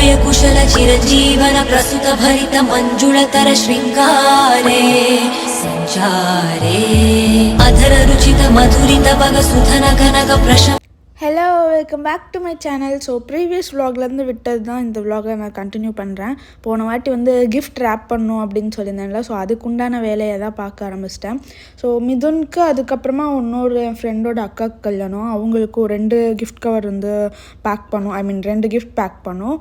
कुशल चिरजीवन प्रसुत भरित मंजुलतर श्रृंगारे संचारे अधर रुचित मधुरित भग सुधन घनग प्रश hello welcome back to my channel. So previous விலாக்லேருந்து விட்டது தான் இந்த விலாகில் நான் கண்டினியூ பண்ணுறேன். போன வாட்டி கிஃப்ட் ரேப் பண்ணணும் அப்படின்னு சொல்லியிருந்தேன்ல, ஸோ அதுக்குண்டான வேலையை தான் பார்க்க ஆரம்பிச்சிட்டேன். ஸோ மிதுனுக்கு அதுக்கப்புறமா இன்னொரு என் ஃப்ரெண்டோட அக்காவுக்கு கல்யாணம், அவங்களுக்கும் 2 கிஃப்ட் கவர் பேக் பண்ணோம். 2 கிஃப்ட் பேக் பண்ணோம்.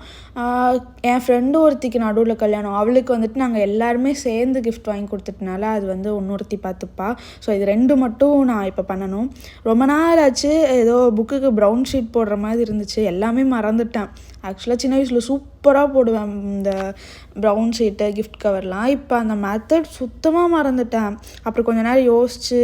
என் ஃப்ரெண்டு ஒருத்திக்கு நடுவில் கல்யாணம், அவளுக்கு நாங்கள் எல்லாருமே சேர்ந்து கிஃப்ட் வாங்கி கொடுத்துட்டனால அது இன்னொருத்தி பார்த்துப்பா. ஸோ இது 2 மட்டும் நான் இப்போ பண்ணணும். ரொம்ப நாள் ஆச்சு. ஏதோ புக்கு ப்ரௌன் ஷீட் போடுற மாதிரி இருந்துச்சு, எல்லாமே மறந்துட்டேன். ஆக்சுவலாக சின்ன வயசில் சூப்பராக போடுவேன் இந்த ப்ரௌன் ஷீட்டு கிஃப்ட் கவர்லாம். இப்போ அந்த மெத்தட் சுத்தமாக மறந்துட்டேன். அப்புறம் கொஞ்ச நேரம் யோசித்து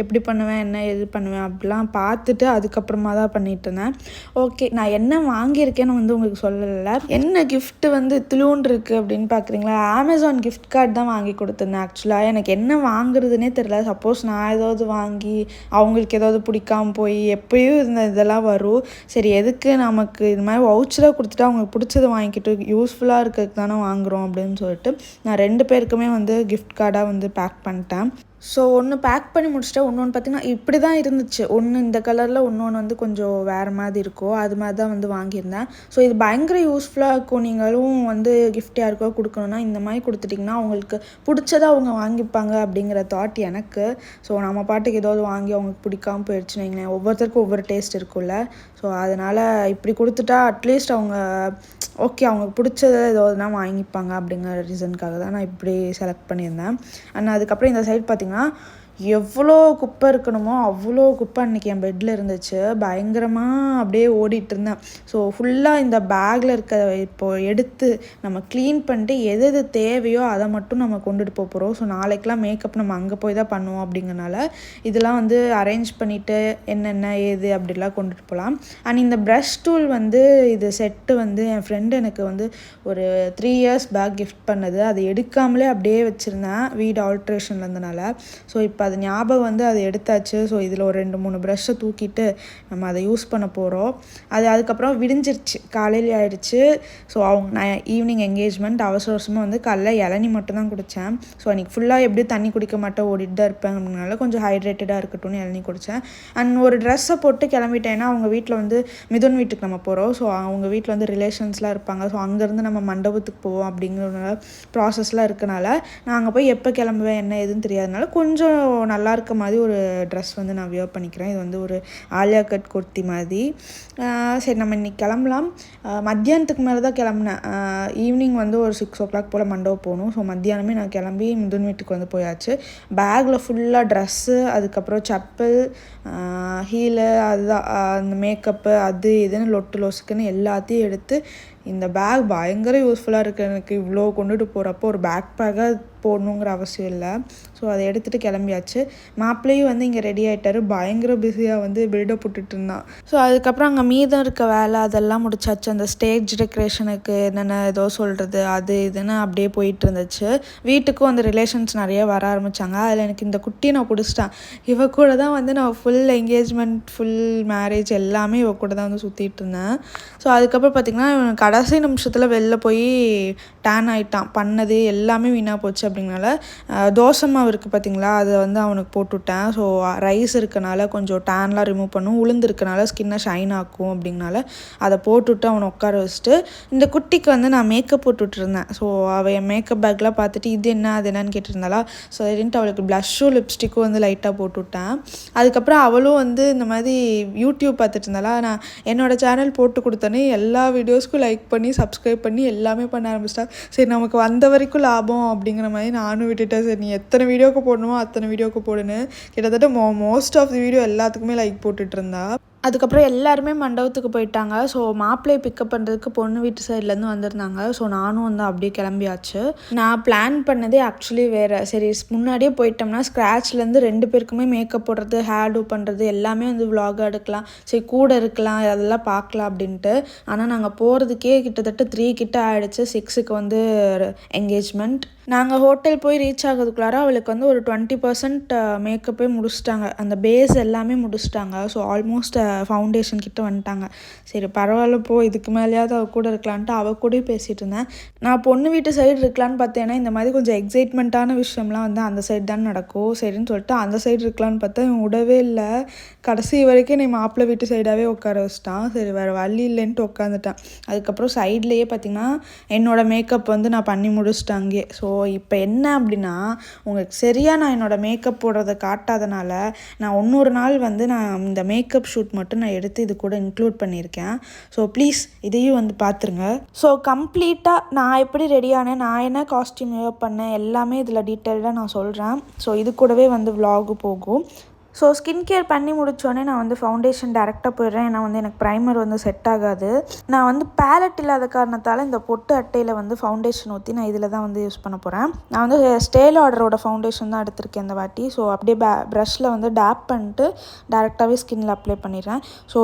எப்படி பண்ணுவேன் என்ன எது பண்ணுவேன் அப்படிலாம் பார்த்துட்டு அதுக்கப்புறமா தான் பண்ணிட்டு இருந்தேன். ஓகே, நான் என்ன வாங்கியிருக்கேன்னு உங்களுக்கு சொல்லலை. என்ன கிஃப்ட்டு இத்திலூன் இருக்குது அப்படின்னு பார்க்குறீங்களா? அமேசான் கிஃப்ட் கார்டு தான் வாங்கி கொடுத்துருந்தேன். ஆக்சுவலாக எனக்கு என்ன வாங்குறதுனே தெரியல. சப்போஸ் நான் ஏதாவது வாங்கி அவங்களுக்கு ஏதாவது பிடிக்காமல் போய் எப்பயும் இதெல்லாம் வரும். சரி, எதுக்கு நமக்கு இது மாதிரி வவுச்சராக கொடுத்துட்டு அவங்களுக்கு பிடிச்சதை வாங்கிக்கிட்டு யூஸ்ஃபுல்லாக இருக்கிறதுக்கு தானே வாங்குகிறோம் அப்படின்னு சொல்லிட்டு நான் 2 பேருக்குமே கிஃப்ட் கார்டாக பேக் பண்ணிட்டேன். ஸோ ஒன்று பேக் பண்ணி முடிச்சுட்டு ஒன்று பார்த்திங்கன்னா இப்படி தான் இருந்துச்சு. ஒன்று இந்த கலரில், இன்னொன்று கொஞ்சம் வேறு மாதிரி இருக்கும். அது மாதிரி தான் வாங்கியிருந்தேன். ஸோ இது பயங்கர யூஸ்ஃபுல்லாக இருக்கும். நீங்களும் கிஃப்ட் யாருக்கோ கொடுக்கணுன்னா இந்த மாதிரி கொடுத்துட்டிங்கன்னா அவங்களுக்கு பிடிச்சதை அவங்க வாங்கிப்பாங்க அப்படிங்கிற தாட் எனக்கு. ஸோ நம்ம பாட்டுக்கு ஏதாவது வாங்கி அவங்களுக்கு பிடிக்காமல் போயிடுச்சுன்னு வைங்களேன், ஒவ்வொருத்தருக்கும் ஒவ்வொரு டேஸ்ட் இருக்கும்ல. ஸோ அதனால் இப்படி கொடுத்துட்டா அட்லீஸ்ட் அவங்க ஓகே அவங்களுக்கு பிடிச்சதை ஏதாவதுனா வாங்கிப்பாங்க அப்படிங்கிற ரீசனுக்காக தான் நான் இப்படி செலக்ட் பண்ணியிருந்தேன். அண்ட் அதுக்கப்புறம் இந்த சைட் பார்த்திங்கன்னா எவ்வளோ குப்பை இருக்கணுமோ அவ்வளோ குப்பை அன்றைக்கி என் பெட்டில் இருந்துச்சு. பயங்கரமாக அப்படியே ஓடிட்டு இருந்தேன். ஸோ ஃபுல்லாக இந்த பேக்கில் இருக்க இப்போது எடுத்து நம்ம க்ளீன் பண்ணிட்டு எது எது தேவையோ அதை மட்டும் நம்ம கொண்டுட்டு போகிறோம். ஸோ நாளைக்கெலாம் மேக்கப் நம்ம அங்கே போய் தான் பண்ணுவோம். அப்படிங்கிறனால இதெல்லாம் அரேஞ்ச் பண்ணிவிட்டு என்னென்ன ஏது அப்படிலாம் கொண்டுட்டு போகலாம். அண்ட் இந்த ப்ரஷ் டூல் இது செட்டு என் ஃப்ரெண்டு எனக்கு ஒரு 3 இயர்ஸ் பேக் கிஃப்ட் பண்ணது. அதை எடுக்காமலே அப்படியே வச்சுருந்தேன் வீடு ஆல்ட்ரேஷனில் இருந்தனால. ஸோ இப்போ அது ஞாபகம் அதை எடுத்தாச்சு. ஸோ இதில் ஒரு 2-3 ப்ரஷ்ஷை தூக்கிட்டு நம்ம அதை யூஸ் பண்ண போகிறோம். அதுக்கப்புறம் விடிஞ்சிருச்சு, காலையில் ஆயிடுச்சு. ஸோ நான் ஈவினிங் என்கேஜ்மெண்ட் அவசரமாக காலைல இளநி மட்டும் தான் குடித்தேன். ஸோ அன்றைக்கி ஃபுல்லாக எப்படியும் தண்ணி குடிக்க மாட்டேன், ஓடிட்டு தான் இருப்பேன். அப்படினால கொஞ்சம் ஹைட்ரேட்டடாக இருக்கட்டும்னு இளநி குடித்தேன். அண்ட் ஒரு ட்ரெஸ்ஸை போட்டு கிளம்பிட்டேன்னா அவங்க வீட்டில் மிதுன் வீட்டுக்கு நம்ம போகிறோம். ஸோ அவங்க வீட்டில் ரிலேஷன்ஸ்லாம் இருப்பாங்க. ஸோ அங்கேருந்து நம்ம மண்டபத்துக்கு போவோம் அப்படிங்கிற ப்ராசஸ்லாம் இருக்கனால நான் அங்கே போய் எப்போ கிளம்புவேன் என்ன எதுன்னு தெரியாதனால கொஞ்சம் நல்லா இருக்க மாதிரி ஒரு ட்ரெஸ் நான் வியர் பண்ணிக்கிறேன். இது ஒரு ஆலியா கட் குர்த்தி மாதிரி. சரி, நம்ம இன்றைக்கி கிளம்பலாம். மத்தியானத்துக்கு மேலே தான் கிளம்புனேன். ஈவினிங் ஒரு 6 o'clock போல் மண்டபம் போகணும். ஸோ மத்தியானமே நான் கிளம்பி மிதுன் வீட்டுக்கு போயாச்சு. பேக்கில் ஃபுல்லாக ட்ரெஸ்ஸு, அதுக்கப்புறம் செப்பல், ஹீலு, அதுதான் அந்த மேக்கப்பு, அது இதுன்னு லொட்டு லொசுக்குன்னு எல்லாத்தையும் எடுத்து இந்த பேக் பயங்கர யூஸ்ஃபுல்லாக இருக்குது எனக்கு. இவ்வளோ கொண்டுட்டு போகிறப்போ ஒரு பேக் பேக்காக போடணுங்கிற அவசியம் இல்லை. ஸோ அதை எடுத்துகிட்டு கிளம்பியாச்சு. மாப்பிள்ளையும் இங்கே ரெடி ஆகிட்டார். பயங்கர பிஸியாக பில்டப் போட்டுட்டு இருந்தான். ஸோ அதுக்கப்புறம் அங்கே மீதம் இருக்க வேலை அதெல்லாம் முடிச்சாச்சு. அந்த ஸ்டேஜ் டெக்கரேஷனுக்கு என்னென்ன ஏதோ சொல்கிறது அது இதுன்னு அப்படியே போயிட்டு இருந்துச்சு. வீட்டுக்கும் ரிலேஷன்ஸ் நிறைய வர ஆரம்பித்தாங்க. அதில் எனக்கு இந்த குட்டியை நான் பிடிச்சிட்டேன். இவ கூட தான் நான் ஃபுல் என்கேஜ்மெண்ட், ஃபுல் மேரேஜ் எல்லாமே இவ கூட தான் சுற்றிட்டு இருந்தேன். ஸோ அதுக்கப்புறம் பார்த்திங்கன்னா கடைசி நிமிஷத்தில் வெளில போய் டேன் ஆகிட்டான். பண்ணது எல்லாமே வீணாக போச்சு. அப்படிங்கனால தோசை மாவு இருக்குது பார்த்திங்களா, அதை அவனுக்கு போட்டுவிட்டேன். ஸோ ரைஸ் இருக்கனால கொஞ்சம் டேன்லாம் ரிமூவ் பண்ணும், உளுந்து இருக்கனால ஸ்கின்னை ஷைன் ஆக்கும். அப்படிங்கனால அதை போட்டுவிட்டு அவனை உட்கார வச்சுட்டு இந்த குட்டிக்கு நான் மேக்கப் போட்டுட்ருந்தேன். ஸோ அவள் என் மேக்கப் பேக்லாம் பார்த்துட்டு இது என்ன அது என்னன்னு கேட்டிருந்தாளா. ஸோ சரின்ட்டு அவளுக்கு ப்ளஷ்ஷும் லிப்ஸ்டிக்கும் லைட்டாக போட்டுவிட்டேன். அதுக்கப்புறம் அவளும் இந்த மாதிரி யூடியூப் பார்த்துட்டு இருந்தாளா. நான் என்னோடய சேனல் போட்டு கொடுத்தோன்னே எல்லா வீடியோஸ்க்கும் லைக் பண்ணி சப்ஸ்கிரைப் பண்ணி எல்லாமே பண்ண ஆரம்பிச்சிட்டா. சரி, நமக்கு வந்த வரைக்கும் லாபம் அப்படிங்கிற மாதிரி நானும் விட்டுட்டேன். சரி, நீ எத்தனை வீடியோக்கு போடணுமோ அத்தனை வீடியோக்கு போடுன்னு கிட்டத்தட்ட மோஸ்ட் ஆஃப் தி வீடியோ எல்லாத்துக்குமே லைக் போட்டுட்டு இருந்தா. அதுக்கப்புறம் எல்லாருமே மண்டபத்துக்கு போயிட்டாங்க. ஸோ மாப்பிள்ளையை பிக்கப் பண்ணுறதுக்கு பொண்ணு வீட்டு சைட்லேருந்து வந்திருந்தாங்க. ஸோ நானும் அப்படியே கிளம்பியாச்சு. நான் பிளான் பண்ணதே ஆக்சுவலி வேறு. சரி, முன்னாடியே போயிட்டோம்னா ஸ்க்ராட்ச்லேருந்து 2 பேருக்குமே மேக்கப் போடுறது, ஹேர் டூ பண்ணுறது எல்லாமே vlog எடுக்கலாம், சரி கூட இருக்கலாம், அதெல்லாம் பார்க்கலாம் அப்படின்ட்டு. ஆனால் நாங்கள் போகிறதுக்கே கிட்டத்தட்ட 3 கிட்ட ஆகிடுச்சு. 6க்கு என்கேஜ்மெண்ட். நாங்கள் ஹோட்டல் போய் ரீச் ஆகிறதுக்குள்ளார அவளுக்கு ஒரு 20% மேக்கப்பே முடிச்சிட்டாங்க. அந்த பேஸ் எல்லாமே முடிச்சிட்டாங்க. ஸோ ஆல்மோஸ்ட் ஃபவுண்டேஷன் கிட்ட வந்துட்டாங்க. சரி பரவாயில்ல போ, இதுக்கு மேலேயாவது அவள் கூட இருக்கலான்ட்டு அவள் கூட பேசிகிட்டு இருந்தேன். நான் பொண்ணு வீட்டு சைடு இருக்கலான்னு பார்த்தேன்னா இந்த மாதிரி கொஞ்சம் எக்ஸைட்மெண்ட்டான விஷயம்லாம் வந்து அந்த சைடு தான் நடக்கும். சரின்னு சொல்லிட்டு அந்த சைடு இருக்கலான்னு பார்த்தா இவன் விடவே இல்லை. கடைசி வரைக்கும் நீ மாப்பிள்ளை வீட்டு சைடாகவே உட்கார வச்சிட்டான். சரி வேறு வழி இல்லைன்ட்டு உட்காந்துட்டேன். அதுக்கப்புறம் சைட்லேயே பார்த்திங்கன்னா என்னோடய மேக்கப் வந்து நான் பண்ணி முடிச்சிட்டேன் அங்கே. ஸோ இப்போ என்ன அப்படின்னா, உங்களுக்கு சரியாக நான் என்னோடய மேக்கப் போடுறதை காட்டாதனால நான் இன்னொரு நாள் வந்து நான் இந்த மேக்கப் ஷூட் மட்டும் நான் எடுத்து இது கூட இன்க்ளூட் பண்ணியிருக்கேன். ஸோ ப்ளீஸ் இதையும் வந்து பார்த்துருங்க. ஸோ கம்ப்ளீட்டாக நான் எப்படி ரெடியானேன், நான் என்ன காஸ்டியூம் யூஸ் பண்ணேன் எல்லாமே இதில் டீட்டெயில்டாக நான் சொல்கிறேன். ஸோ இது கூடவே வந்து vlog போகும். ஸோ ஸ்கின் கேர் பண்ணி முடித்தோடனே நான் வந்து ஃபவுண்டேஷன் டேரெக்டாக போயிடுறேன். ஏன்னா வந்து எனக்கு ப்ரைமர் வந்து செட் ஆகாது. நான் வந்து பேலட் இல்லாத காரணத்தால் இந்த பொட்டு அட்டையில் வந்து ஃபவுண்டேஷன் ஊற்றி நான் இதில் தான் வந்து யூஸ் பண்ண போகிறேன். நான் வந்து ஸ்டே லாடரோட ஃபவுண்டேஷன் தான் எடுத்திருக்கேன் இந்த வாட்டி. ஸோ அப்படியே ப்ரஷில் வந்து டேப் பண்ணிட்டு டேரெக்டாகவே ஸ்கின்னில் அப்ளை பண்ணிடுறேன். ஸோ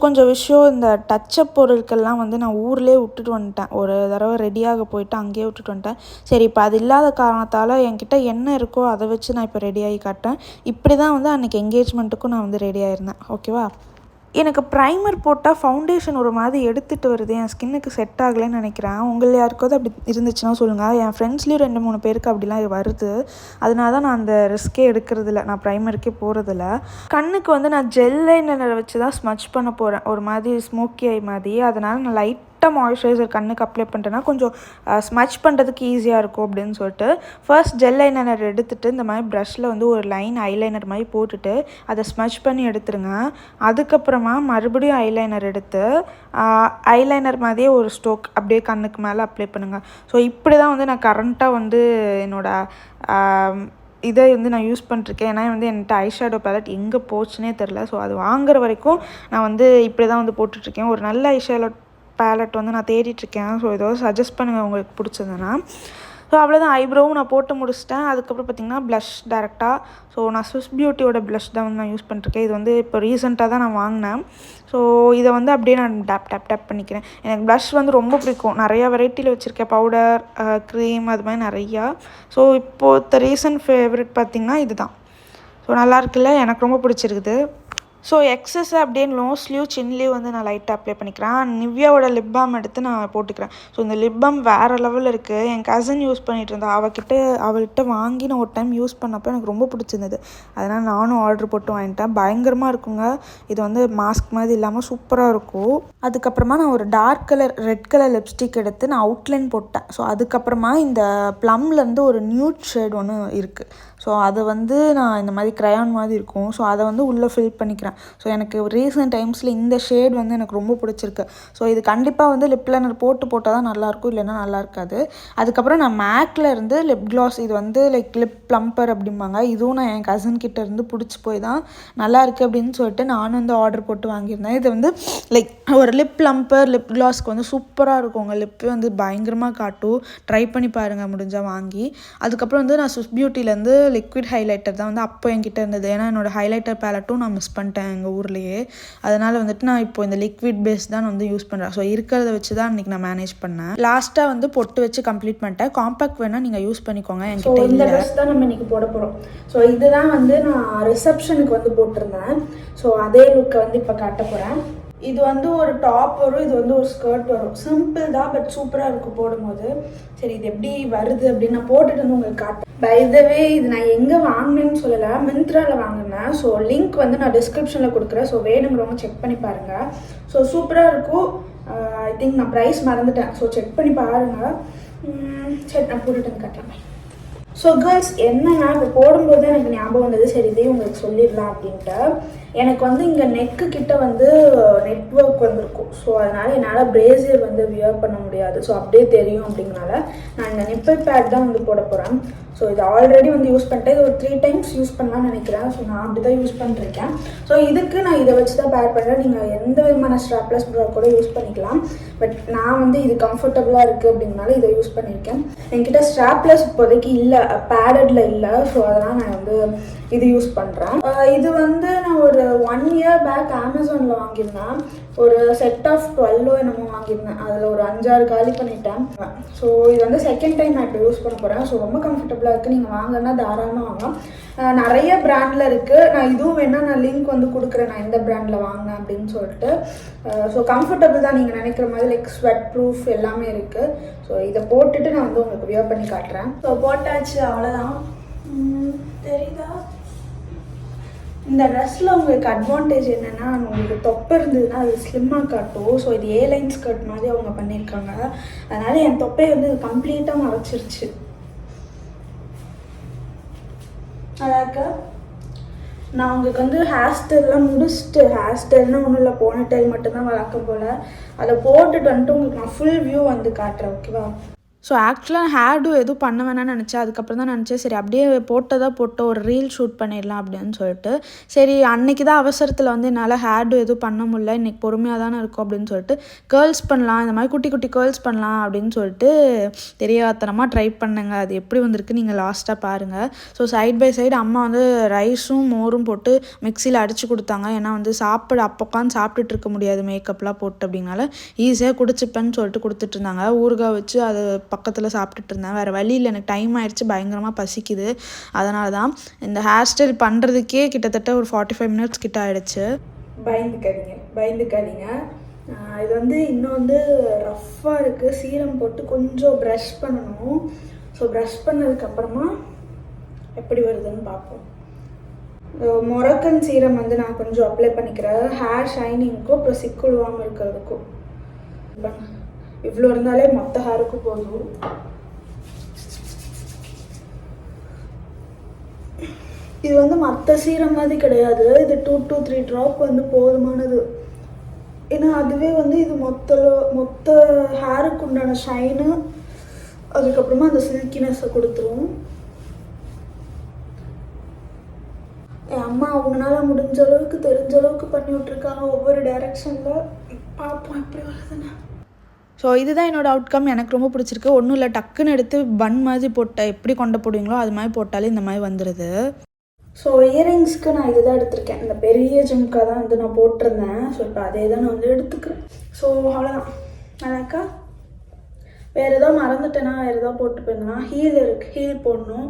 கொஞ்சம் விஷயம் இந்த டச்சப் பொருட்கள்லாம் வந்து நான் ஊர்லேயே விட்டுட்டு வந்துட்டேன். ஒரு தடவை ரெடியாக போயிட்டு அங்கேயே விட்டுட்டு வந்துட்டேன். சரி இப்போ அது இல்லாத காரணத்தால் என்கிட்ட என்ன இருக்கோ அதை வச்சு நான் இப்போ ரெடியாகி காட்டேன். இப்படி தான் வந்து அன்றைக்கி என்கேஜ்மெண்ட்டுக்கும் நான் வந்து ரெடி ஆயிருந்தேன். ஓகேவா? எனக்கு ப்ரைமர் போட்டால் ஃபவுண்டேஷன் ஒரு மாதிரி எடுத்துகிட்டு வருது, என் ஸ்கின்னுக்கு செட் ஆகலைன்னு நினைக்கிறேன். உங்களை யாருக்காவது அப்படி இருந்துச்சுன்னா சொல்லுங்கள். என் ஃப்ரெண்ட்ஸ்லேயும் 2-3 பேருக்கு அப்படிலாம் வருது. அதனால தான் நான் அந்த ரிஸ்க்கே எடுக்கிறதில்ல, நான் ப்ரைமருக்கே போகிறதில்ல. கண்ணுக்கு வந்து நான் ஜெல் லைனர் வச்சு தான் ஸ்மச் பண்ண போகிறேன், ஒரு மாதிரி ஸ்மோக்கி ஐ மாதிரி. அதனால் நான் லைட்டாக மாய்ஸ்சரைசர் கண்ணுக்கு அப்ளை பண்ணிட்டேன்னா கொஞ்சம் ஸ்மச் பண்ணுறதுக்கு ஈஸியாக இருக்கும் அப்படின்னு சொல்லிட்டு ஃபர்ஸ்ட் ஜெல் லைனர் எடுத்துகிட்டு இந்த மாதிரி ப்ரஷில் வந்து ஒரு லைன் ஐலைனர் மாதிரி போட்டுட்டு அதை ஸ்மச் பண்ணி எடுத்துருங்க. அதுக்கப்புறமா மறுபடியும் ஐலைனர் எடுத்து ஐலைனர் மாதிரியே ஒரு ஸ்ட்ரோக் அப்படியே கண்ணுக்கு மேலே அப்ளை பண்ணுங்கள். ஸோ இப்படி தான் வந்து நான் கரண்ட்டாக வந்து என்னோடய இதை வந்து நான் யூஸ் பண்ணிருக்கேன். ஏன்னா வந்து என்கிட்ட ஐஷேடோ பேலட் எங்கே போச்சுன்னே தெரில. ஸோ அது வாங்குற வரைக்கும் நான் வந்து இப்படி தான் வந்து போட்டுட்ருக்கேன். ஒரு நல்ல ஐஷேடோ பேலட் வந்து நான் தேடிட்டுருக்கேன். ஸோ ஏதோ சஜஸ்ட் பண்ணுங்கள் உங்களுக்கு பிடிச்சதுன்னா. ஸோ அவ்வளோதான், ஐப்ரோவும் நான் போட்டு முடிச்சிட்டேன். அதுக்கப்புறம் பார்த்திங்கன்னா ப்ளஷ் டேரெக்டாக. ஸோ நான் ஸ்விஸ் பியூட்டியோட ப்ளஷ் தான் வந்து நான் யூஸ் பண்ணிருக்கேன். இது வந்து இப்போ ரீசெண்டாக தான் நான் வாங்கினேன். ஸோ இதை வந்து அப்படியே நான் டேப் பண்ணிக்கிறேன். எனக்கு ப்ளஷ் வந்து ரொம்ப பிடிக்கும். நிறையா வெரைட்டியில் வச்சுருக்கேன், பவுடர், க்ரீம், அது மாதிரி நிறையா. ஸோ இப்போது ரீசன்ட் ஃபேவரட் பார்த்திங்கன்னா இது தான். ஸோ நல்லா இருக்குல்ல, எனக்கு ரொம்ப பிடிச்சிருக்குது. ஸோ எக்ஸஸ் அப்படியே நோஸ்லேயும் சின்லேயும் வந்து நான் லைட்டாக அப்ளை பண்ணிக்கிறேன். நிவ்யாவோட லிப் பாம் எடுத்து நான் போட்டுக்கிறேன். ஸோ இந்த லிப் பாம் வேறு லெவலில் இருக்குது. என் கசின் யூஸ் பண்ணிகிட்டு இருந்தா, அவள்கிட்ட வாங்கி நான் ஒரு டைம் யூஸ் பண்ணப்போ எனக்கு ரொம்ப பிடிச்சிருந்தது. அதனால் நானும் ஆர்டர் போட்டு வாங்கிட்டேன். பயங்கரமாக இருக்குங்க. இது வந்து மாஸ்க் மாதிரி இல்லாமல் சூப்பராக இருக்கும். அதுக்கப்புறமா நான் ஒரு dark colour red colour lipstick எடுத்து நான் அவுட்லைன் போட்டேன். ஸோ அதுக்கப்புறமா இந்த ப்ளம்லேருந்து ஒரு நியூட் ஷேட் ஒன்று இருக்குது. ஸோ அதை வந்து நான் இந்த மாதிரி க்ரையான் மாதிரி இருக்கும். ஸோ அதை வந்து உள்ளே ஃபில் பண்ணிக்கிறேன். ஸோ எனக்கு ரீசன்ட் டைம்ஸில் இந்த ஷேட் வந்து எனக்கு ரொம்ப பிடிச்சிருக்கு. ஸோ இது கண்டிப்பாக வந்து லிப் லைனர் போட்டால் தான் நல்லாயிருக்கும், இல்லைன்னா நல்லா இருக்காது. அதுக்கப்புறம் நான் மேக்கில் இருந்து லிப் க்ளாஸ், இது வந்து லைக் லிப் ப்ளம்பர் அப்படிம்பாங்க. இதுவும் நான் என் கசின் கிட்ட இருந்து பிடிச்சி போய் தான் நல்லா இருக்குது அப்படின்னு சொல்லிட்டு நானும் வந்து ஆர்டர் போட்டு வாங்கியிருந்தேன். இது வந்து லைக் ஒரு லிப் ப்ளம்பர் லிப் க்ளாஸ்க்கு வந்து சூப்பராக இருக்கும். உங்கள் லிப்பு வந்து பயங்கரமாக காட்டும். ட்ரை பண்ணி பாருங்கள் முடிஞ்சால் வாங்கி. அதுக்கப்புறம் வந்து நான் ஸ்விஸ் பியூட்டிலேருந்து லிக்விட் ஹைலைட்டர் தான் வந்து அப்போ என்கிட்ட இருந்தது. ஏன்னா என்னோடய ஹைலைட்டர் பேலட்டும் நான் மிஸ் பண்ணிட்டேன் எங்கள் ஊர்லேயே. அதனால் வந்துட்டு நான் இப்போ இந்த லிக்விட் பேஸ் தான் வந்து யூஸ் பண்ணுறேன். ஸோ இருக்கிறத வச்சு தான் இன்றைக்கி நான் மேனேஜ் பண்ணேன். லாஸ்ட்டாக வந்து பொட்டு வச்சு கம்ப்ளீட் பண்ணிட்டேன். காம்பேக்ட் வேணால் நீங்கள் யூஸ் பண்ணிக்கோங்க. என்கிட்ட இந்த ட்ரெஸ் தான் நம்ம இன்றைக்கி போட போகிறோம். ஸோ இதுதான் வந்து நான் ரிசப்ஷனுக்கு வந்து போட்டிருந்தேன். ஸோ அதே லுக்கை வந்து இப்போ காட்ட போகிறேன். இது வந்து ஒரு டாப் வரும், இது வந்து ஒரு ஸ்கர்ட் வரும். சிம்பிள் தான், பட் சூப்பராக இருக்கும் போடும்போது. சரி இது எப்படி வருது அப்படின்னு நான் போட்டுட்டு வந்து உங்களுக்கு காட்டுறேன். பை த வே இது நான் எங்கே வாங்கினேன்னு சொல்லலை, மிந்த்ராவில் வாங்கினேன். ஸோ லிங்க் வந்து நான் டிஸ்கிரிப்ஷனில் கொடுக்குறேன். ஸோ வேணுங்கிறவங்க செக் பண்ணி பாருங்கள். ஸோ சூப்பராக இருக்கும். ஐ திங்க் நான் ப்ரைஸ் மறந்துட்டேன். ஸோ செக் பண்ணி பாருங்கள். சரி நான் போட்டுட்டு வந்து காட்டுறேன். ஸோ கேர்ள்ஸ் என்னன்னா, இப்போ போடும்போது எனக்கு ஞாபகம் வந்தது, சரி இதையும் உங்களுக்கு சொல்லிடலாம் அப்படின்ட்டு. எனக்கு வந்து இங்கே நெக்கு கிட்ட வந்து நெட்வொர்க் வந்திருக்கும். ஸோ அதனால் என்னால் பிரேசியர் வந்து வியர் பண்ண முடியாது. ஸோ அப்படியே தெரியும் அப்படிங்கனால நான் இந்த நிப்பிள் பேட் தான் வந்து போட போகிறேன். ஸோ இது ஆல்ரெடி வந்து யூஸ் பண்ணிட்டேன். இது ஒரு 3 டைம்ஸ் யூஸ் பண்ணலாம்னு நினைக்கிறேன். ஸோ நான் அப்படி தான் யூஸ் பண்ணிருக்கேன். ஸோ இதுக்கு நான் இதை வச்சு தான் பேர் பண்ணுறேன். நீங்கள் எந்த விதமான ஸ்ட்ராப்லெஸ் ப்ரா கூட யூஸ் பண்ணிக்கலாம். பட் நான் வந்து இது கம்ஃபர்டபுளாக இருக்குது அப்படின்னால இதை யூஸ் பண்ணியிருக்கேன். என்கிட்ட ஸ்ட்ராப்லெஸ் இப்போதைக்கு இல்லை, பேடடில் இல்லை. ஸோ அதனால் நான் வந்து இது யூஸ் பண்ணுறேன். இது வந்து நான் ஒரு ஒரு 1 year பேக் அமேசானில் வாங்கியிருந்தேன். ஒரு செட் ஆஃப் 12 என்னமோ வாங்கியிருந்தேன். அதில் ஒரு 5-6 காலி பண்ணிட்டேன். ஸோ இது வந்து செகண்ட் டைம் நான் இப்போ யூஸ் பண்ண போகிறேன். ஸோ ரொம்ப கம்ஃபர்டபுளாக இருக்குது. நீங்கள் வாங்கினா தாராளமாக வாங்கலாம். நிறைய பிராண்டில் இருக்குது. நான் இதுவும் வேணால் நான் லிங்க் வந்து கொடுக்குறேன், நான் எந்த பிராண்டில் வாங்கினேன் அப்படின்னு சொல்லிட்டு. ஸோ கம்ஃபர்டபுள் தான், நீங்கள் நினைக்கிற மாதிரி லைக் ஸ்வெட் ப்ரூஃப் எல்லாமே இருக்குது. ஸோ இதை போட்டுட்டு நான் வந்து உங்களுக்கு வியர் பண்ணி காட்டுறேன். ஸோ போட்டாச்சு, அவ்வளோதான். தெரியுதா? இந்த ட்ரெஸ்ஸில் உங்களுக்கு அட்வான்டேஜ் என்னென்னா, உங்களுக்கு தொப்பை இருந்ததுன்னா அது ஸ்லிம்மாக காட்டும். ஸோ இது ஏலைன் ஸ்கர்ட் மாதிரி அவங்க பண்ணியிருக்காங்க. அதனால் என் தொப்பையை வந்து கம்ப்ளீட்டாக மறைச்சிருச்சு. அதாக்க நான் உங்களுக்கு வந்து ஹேர் ஸ்டைல்லாம் முடிச்சுட்டு, ஹேர் ஸ்டைல்னால் ஒன்றும் இல்லை, போன டைல் மட்டும்தான் வளர்க்க போல், அதை போட்டுட்டு வந்துட்டு உங்களுக்கு நான் ஃபுல் வியூ வந்து காட்டுறேன். ஓகேவா? ஸோ ஆக்சுவலாக ஹேர் டூ எதுவும் பண்ண வேணாம்னு நினச்சேன். அதுக்கப்புறம் தான் நினச்சேன் சரி அப்படியே போட்டு ஒரு ரீல் ஷூட் பண்ணிடலாம் அப்படின்னு சொல்லிட்டு. சரி அன்றைக்கி தான் அவசரத்தில் வந்து என்னால் ஹேர் டூ எதுவும் பண்ண முடியல, இன்றைக்கி பொறுமையாக தானே இருக்கும் அப்படின்னு சொல்லிட்டு கேர்ள்ஸ் பண்ணலாம், இந்த மாதிரி குட்டி குட்டி கேர்ள்ஸ் பண்ணலாம் அப்படின்னு சொல்லிட்டு தெரியாதனமாக ட்ரை பண்ணுங்க. அது எப்படி வந்திருக்கு நீங்கள் லாஸ்ட்டாக பாருங்கள். ஸோ சைட் பை சைடு அம்மா வந்து ரைஸும் மோரும் போட்டு மிக்சியில் அடித்து கொடுத்தாங்க. ஏன்னா வந்து அப்போ உட்காந்து சாப்பிட்டுட்டு இருக்க முடியாது மேக்கப்லாம் போட்டு, அப்படின்னால ஈஸியாக குடிச்சுப்பேன்னு சொல்லிட்டு கொடுத்துட்ருந்தாங்க. ஊறுகாய் வச்சு அது பக்கத்தில் சாப்பிட்டுட்டு இருந்தேன். வேறு வழியில் எனக்கு டைம் ஆயிடுச்சு, பயங்கரமாக பசிக்குது. அதனால தான் இந்த ஹேர் ஸ்டைல் பண்ணுறதுக்கே கிட்டத்தட்ட ஒரு 45 மினிட்ஸ் கிட்ட ஆகிடுச்சு. பயந்துக்காதீங்க. இது வந்து இன்னும் வந்து ரஃப்பாக இருக்குது. சீரம் போட்டு கொஞ்சம் ப்ரஷ் பண்ணணும். ஸோ ப்ரஷ் பண்ணதுக்கப்புறமா எப்படி வருதுன்னு பார்ப்போம். மொரக்கன் சீரம் வந்து நான் கொஞ்சம் அப்ளை பண்ணிக்கிறேன், ஹேர் ஷைனிங்க்கும் அப்புறம் சிக்குழுவாமல் இருக்கிறதுக்கும். இவ்வளோ இருந்தாலே மொத்த ஹேருக்கும் போதும். இது வந்து மற்ற சீரம் மாதிரி கிடையாது. இது 2 to 3 ட்ராப் வந்து போதுமானது. ஏன்னா அதுவே வந்து இது மொத்த ஹேருக்கு உண்டான ஷைனு, அதுக்கப்புறமா அந்த சில்கினஸை கொடுத்துரும். என் அம்மா அவங்களால முடிஞ்ச அளவுக்கு தெரிஞ்ச அளவுக்கு பண்ணி விட்ருக்காங்க ஒவ்வொரு டைரக்ஷனில். பார்ப்போம் எப்படி வருதுன்னு. ஸோ இதுதான் என்னோடய அவுட்கம். எனக்கு ரொம்ப பிடிச்சிருக்கு. ஒன்றும் இல்லை, டக்குன்னு எடுத்து பன் மாதிரி போட்டால் எப்படி கொண்ட போடுவீங்களோ அது மாதிரி போட்டாலே இந்த மாதிரி வந்துடுது. ஸோ இயரிங்ஸ்க்கு நான் இதுதான் எடுத்திருக்கேன். இந்த பெரிய ஜிம்கா தான் வந்து நான் போட்டிருந்தேன். ஸோ இப்போ அதே தான் நான் வந்து எடுத்துக்கிறேன். ஸோ அவ்வளோதான். அதாக்கா வேறு எதாவது மறந்துட்டேன்னா வேறு எதாவது போட்டு போயிருந்தேன்னா ஹீல் இருக்குது, ஹீல் போடணும்.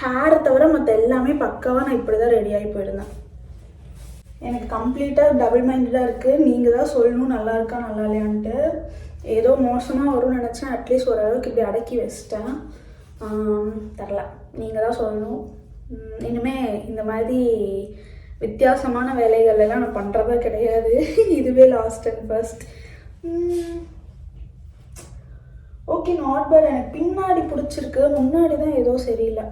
ஹேரை தவிர மற்ற எல்லாமே பக்காவாக நான் இப்படி தான் ரெடியாகி போயிருந்தேன். எனக்கு கம்ப்ளீட்டாக டபுள் மைண்டடாக இருக்குது. நீங்கள் தான் சொல்லணும் நல்லா இருக்கா நல்லா இல்லையான்ட்டு. ஏதோ மோசமாக வரும்னு நினச்சேன், அட்லீஸ்ட் ஓரளவுக்கு இப்படி அடக்கி வச்சிட்டேன். தரல, நீங்கள் தான் சொல்லணும். இனிமேல் இந்த மாதிரி வித்தியாசமான வேலைகள் எல்லாம் நான் பண்ணுறதா கிடையாது. இதுவே last and first. Okay, not bad. எனக்கு பின்னாடி பிடிச்சிருக்கு, முன்னாடி தான் ஏதோ சரியில்லை.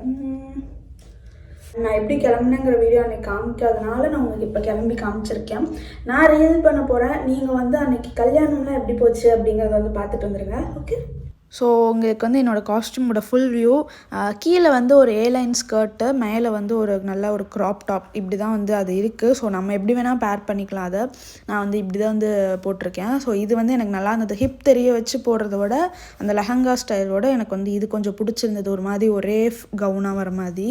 நான் எப்படி கிளம்புனேங்கிற வீடியோ அன்றைக்கி காமிக்காதனால நான் உங்களுக்கு இப்போ கிளம்பி காமிச்சிருக்கேன். நான் ரீல் பண்ண போகிறேன். நீங்கள் வந்து அன்றைக்கி கல்யாணம்லாம் எப்படி போச்சு அப்படிங்கிறத வந்து பார்த்துட்டு வந்துடுங்க. ஓகே. ஸோ உங்களுக்கு வந்து என்னோடய காஸ்ட்யூமோட ஃபுல் வியூ. கீழே வந்து ஒரு ஏலைன் ஸ்கர்ட்டு, மேலே வந்து ஒரு நல்ல ஒரு க்ராப் டாப், இப்படி தான் வந்து அது இருக்குது. ஸோ நம்ம எப்படி வேணால் பேர் பண்ணிக்கலாம். அதை நான் வந்து இப்படி தான் வந்து போட்டிருக்கேன். ஸோ இது வந்து எனக்கு நல்லா இருந்தது. ஹிப் தெரிய வச்சு போடுறத விட அந்த லெஹங்கா ஸ்டைலோட எனக்கு வந்து இது கொஞ்சம் பிடிச்சிருந்தது. ஒரு மாதிரி ஒரே கவுனாக வர மாதிரி.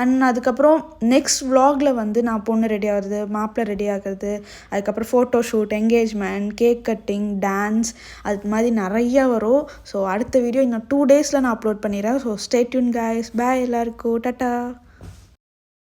அண்ட் அதுக்கப்புறம் நெக்ஸ்ட் vlogல வந்து நான் பொண்ணு ரெடி ஆகுறது, மாப்பிள்ளை ரெடி ஆகிறது, அதுக்கப்புறம் photo shoot, engagement, cake cutting, dance, அது மாதிரி நிறையா வரும். ஸோ அடுத்த வீடியோ இன்னும் 2 days நான் அப்லோட் பண்ணிடுறேன். So stay tuned guys. Bye எல்லாருக்கும். டாட்டா.